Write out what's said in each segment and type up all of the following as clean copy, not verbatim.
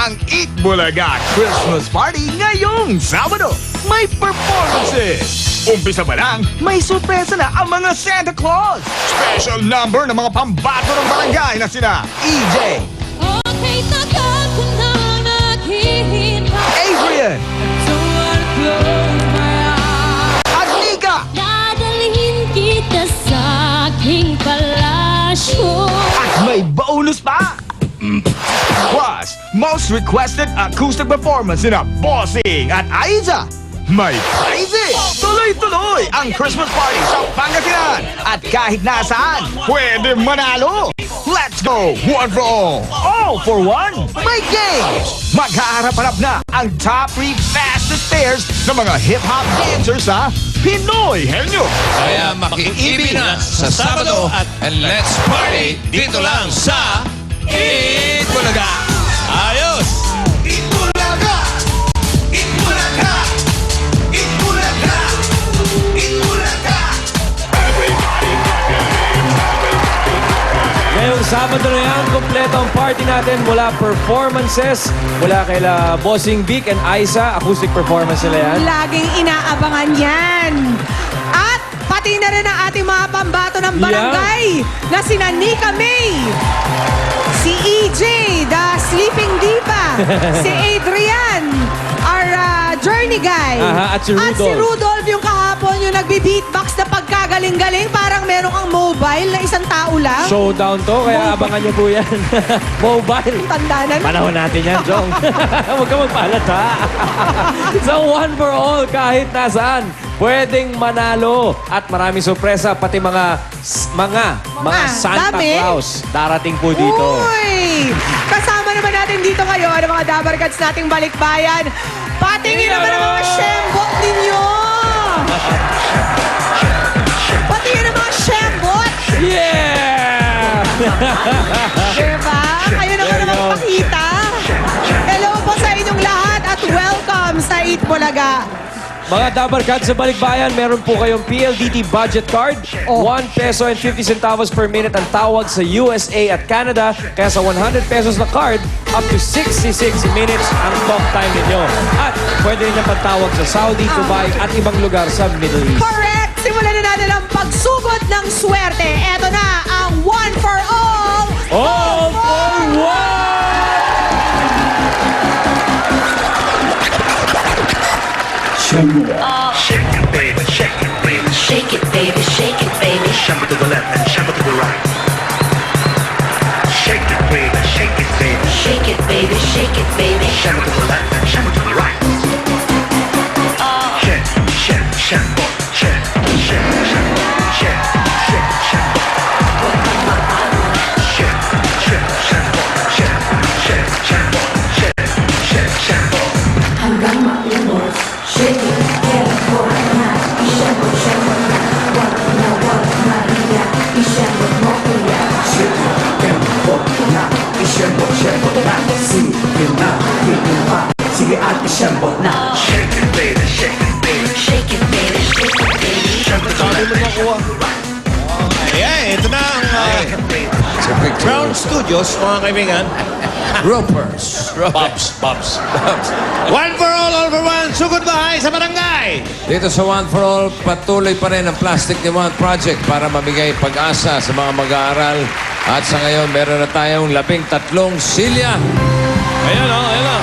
ang Eat Bulaga Christmas Party ngayong Sabado. May performances. Umpisa pa lang, may sorpresa na ang mga Santa Claus. Special number ng mga pambato ng barangay na sina EJ, Okay, tagal ko na naghihintay. Adrian, Don't wanna close my eyes. at Nika. Dadalhin kita sa aking palasyo. At may bonus pa! Plus, most requested acoustic performance na Bossing at Aiza. May prizes! Tuloy-tuloy ang Christmas party sa Pangasinan. At kahit nasaan, pwede manalo! Let's go! One for all for one! May games! Maghaharap-harap na ang top 3 fastest pairs ng mga hip-hop dancers sa Pinoy Henyo. Kaya makikibi na sa Sabado and let's party dito lang sa Eat Bulaga. Ayos! Eat Bulaga! Eat Bulaga! Eat Bulaga! Eat Bulaga! Ngayong Sabado na yan, kompleto ang party natin mula performances, mula kaila Bossing Vic and Aiza, acoustic performance nila yan. Laging inaabangan yan. At pati na rin ang ating mga pambato ng barangay na sina Nika May, si EJ, the Sleeping Diva, si Adrian, our journey guy. Aha, at si Rudolph yung kahapon yung nagbi-beatbox na pagkagaling-galing, parang meron kang mobile na isang tao lang. Showdown to, kaya abangan nyo po yan. Mobile. Tanda na. Panahon natin yan, Jong. Huwag ka magpalat, ha? So, one for all, kahit nasaan, pwedeng manalo. At maraming sorpresa, pati mga Santa dami. Claus darating po dito. Uy! Kasama naman natin dito ngayon ang mga Dabarkads nating balikbayan. Patingin naman ang mga shembot ninyo! Patingin ang mga shembot! Yeah! Diba? Kayo naman There you naman go. pakita. Hello po sa inyong lahat at welcome sa Eat Bulaga. Mga Dabarkads sa Balikbayan, meron po kayong PLDT budget card. 1 peso and 50 centavos per minute ang tawag sa USA at Canada. Kaya sa 100 pesos na card, up to 66 minutes ang talk time ninyo. At pwede rin na pagtawag sa Saudi, Dubai at ibang lugar sa Middle East. Correct! Simulan na natin ang pagsugod ng swerte. Eto na ang one for all. All for one! Shake it, baby, shake it, baby. Shake it, baby, shake it, baby. Shuffle to the left and shuffle to the right. Shake it, baby, shake it, baby. Shake it, baby, shake it, baby. Shuffle to the left and shuffle to the right. Shake, shake, shuffle, shake, shake, shuffle, shake, shake, shuffle. Shake, shake, shuffle, shake, shake, shuffle, shake, shake, shuffle. Hanggang maubos, shake it, get it, wag na, isyembot, syembot na, wag na, iya, isyembot mo, iya. Shake it, tempo na, isyembot, syembot na. Sige na, higil pa, sige at isyembot na. Shake it, baby, shake it, baby. Shake it, baby, shake it, baby. Shuffle to the left. Ayan, ito na ang Brown Studios, mga kaibigan. Ropers. Bobs. One for all for one. Sugod bahay sa barangay. Dito sa One for All, patuloy pa rin ang Plastic Demand Project para mamigay pag-asa sa mga mag-aaral. At sa ngayon, meron na tayong 13 silya. Ayan o, ayan o.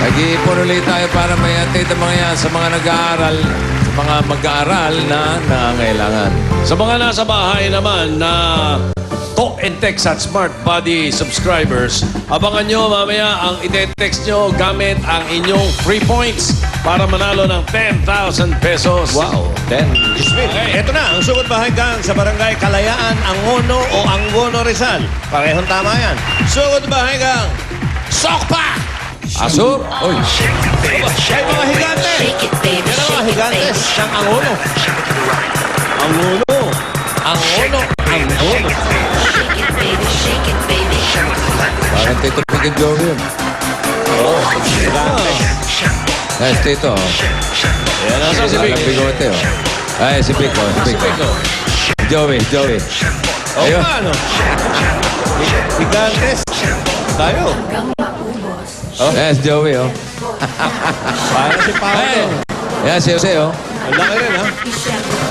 Nag-iipon ulit tayo para may atid ang mga yan sa mga nag-aaral, sa mga mag-aaral na nangangailangan. Sa mga nasa bahay naman na Talk and Text at Smart Buddy subscribers, abangan nyo mamaya ang ite-text nyo gamit ang inyong free points para manalo ng 10,000 pesos. Wow, 10. Okay, ito na ang sugod bahay gang sa barangay Kalayaan, Angono o Angono Rizal. Parehong tama yan. Sugod bahay gang. Sokpa! Asur! Uy! Ay, mga higantes! Shake it, baby, Yan ang mga shake it, higantes baby. ng Angono. Angono. Angono. Angono. Shake it, baby, shake it, baby. Parang Tito Pick and Joey yun. Nice, Tito. Yan ang si Vic. Walang bigote, oh. Ay, si Pico. Si Pico. Joey. O Ayun. ano? Higantes. Tayo. Hanggang maubos, Oh, yes, Joey, oh. Para si Paolo. Yes, Jose, oh. Ang laki rin, ha?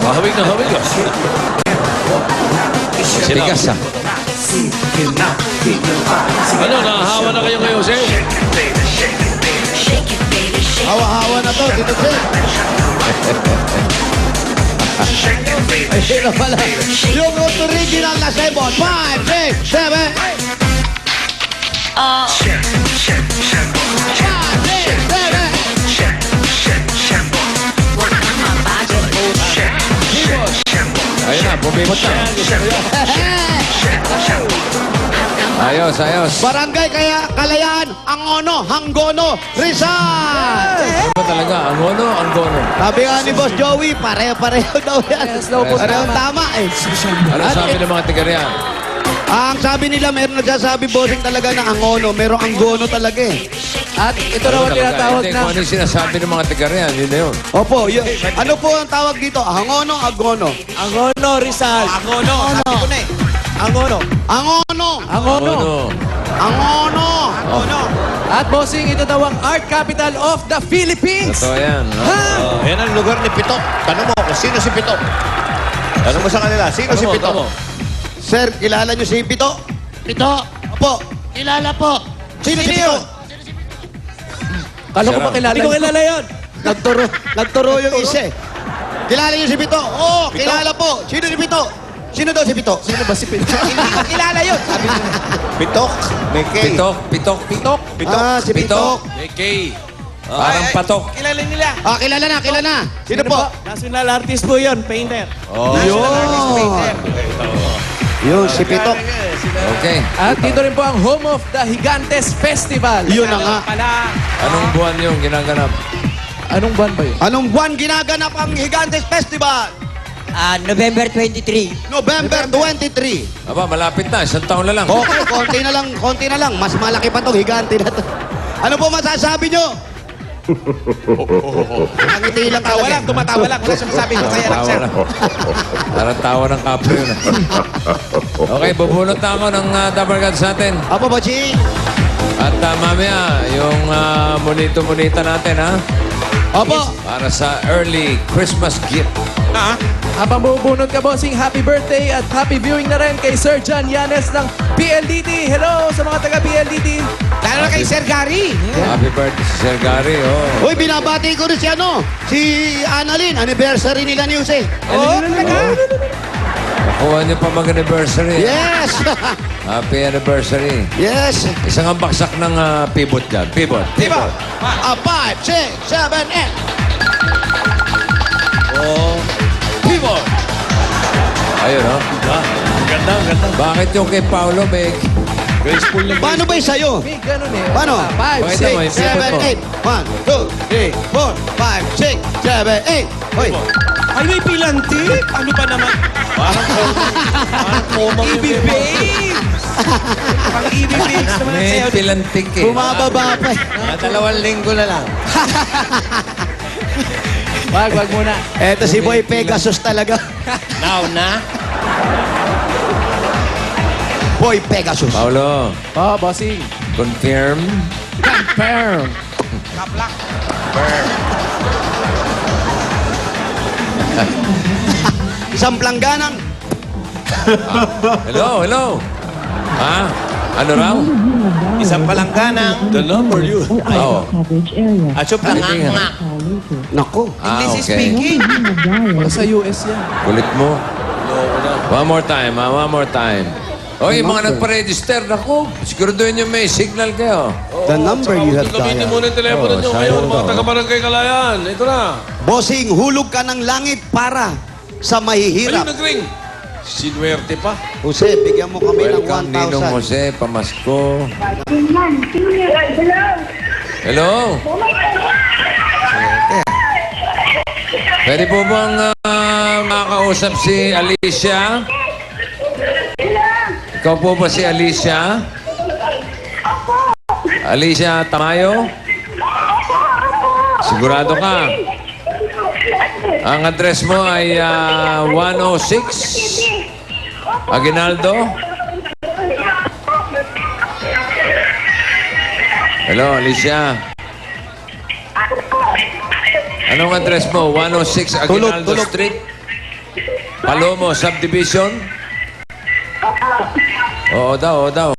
Mahawig na hawig, oh. Tigas, ah. Sige na, ginawa. Sige Ano, nahahawa na kayo ngayon, Jose? Hawa-hawa na to, Tito Jen. Ayun na pala. Yung original na Sebon. 5, 6, 7, 8. Ayun na, bumibot na. Ayos, ayos. Barangay Kalayaan, Angono, Hanggono, Rizal. Ano ba talaga? Ang gono. Sabi nga ni Boss Joey, pareho-pareho daw yan. Parehong tama eh. Ano sabi ng mga tiga riyan? Ang sabi nila, meron nagsasabi bossing talaga na Angono, meron Anggono talaga eh. At ito raw ang tinatawag Hindi, na kung ano yung sinasabi ng mga tiga riyan, yun na yun. Opo, yun. Ano po ang tawag dito? Angono, Agono. Angono Rizal. Angono, sabi ko na eh. Angono. Angono. Angono. Angono. Angono. At bossing, ito daw ang art capital of the Philippines. Totoo yan. Oh, yan ang lugar ni Pitok. Tanong mo kung sino si Pitok. Tanong mo sa kanila, sino si Pitok? Sir, kilala niyo si Pitok? Pitok. Opo. Kilala po. Sino si Pitok? Kala ko pa kilala. Hindi ko kilala yun. Nagturo yung isa eh. Kilala niyo si Pitok? Oo, kilala po. Sino si Pitok? Sino daw si Pitok? Sino ba si Pito? Kilala yun. Sabi niyo. Pitok? May K. Pitok. Ah, si Pitok. May K. Parang patok. Kilala nila. Ah, kilala na. Sino po? National artist po yun, painter. Yun, si Pitok. Okay. At dito rin po ang home of the Gigantes Festival. Yun na nga. Anong buwan yung ginaganap? Anong buwan ba yun? Anong buwan ginaganap ang Gigantes Festival? November 23. November 23. Aba, malapit na. Isang taon na lang. Okay, konti na lang. Mas malaki pa tong higante na to. Ano po masasabi nyo? Nakangiti lang talaga. Tumatawa lang. Wala siyang sabi. Masaya lang siya. Parang tawa ng kapre yun. Okay, bubulot na ako ng Dabber Gods natin. Apo, Bochi. At mamaya, yung monito-monita natin, ha? Opo. Para sa early Christmas gift. Habang bubunod ka, bossing, happy birthday at happy viewing na rin kay Sir John Yanes ng PLDT. Hello sa mga taga-PLDT. Lalo na kay Sir Gary. Happy birthday si Sir Gary, oh. Uy, binabati ko rin si si Annalyn. Anniversary nila ni Jose. Oh, Nakuha niyo pa mag-anniversary. yes. Happy anniversary. yes. Isang ang baksak ng pivot dyan. Pivot. Diba? 5, 6, 7, 8. Oh. Pivot. Ayun, oh. Ganda. Bakit yung kay Paolo may... Graceful na Paano ba yung sa'yo? May ganun eh. Paano? 5, Pakita mo, 6, yung pivot mo. 7, 8. 1, 2, 3, 4, 5, 6, 7, 8. Hoy. Ay, may pilantik. Ano ba naman? Parang komang EB Babes. Pang EB Babes naman ang May sayo. pilantik eh. Bumababa pa eh. 2 linggo na lang. Wag muna. Eto si Boy Pegasus talaga. Now na? Boy Pegasus. Paolo, Oh, bossing. confirm. Confirm. Isang plangganang. Hello. Ha? Ano raw? Isang palangganang. The number you. Oo. Aso planganga. Nako. English speaking. Baka sa US yan. Kulit mo. One more time. Oy, mga nagpa-register. Naku, siguraduhin nyo may signal kayo. The number you have Gamitin dialed. muna yung telepono Oo, nyo sayang ngayon, mga to. taga-barangay Kalayaan. Ito na. Bossing, hulog ka ng langit para sa Ayun, mahihirap. nag-ring. Sinuwerte pa. Jose, bigyan mo kami ng Welcome, Ninong 1,000. Jose, pamasko. Hello? Pwede po bang makausap si Alicia? Ikaw po ba si Alicia? Alicia Tamayo? Sigurado ka? Ang address mo ay 106 Aguinaldo? Hello, Alicia. Anong address mo? 106 Aguinaldo Tulog. Street? Palomo Subdivision? Oo daw, oo daw.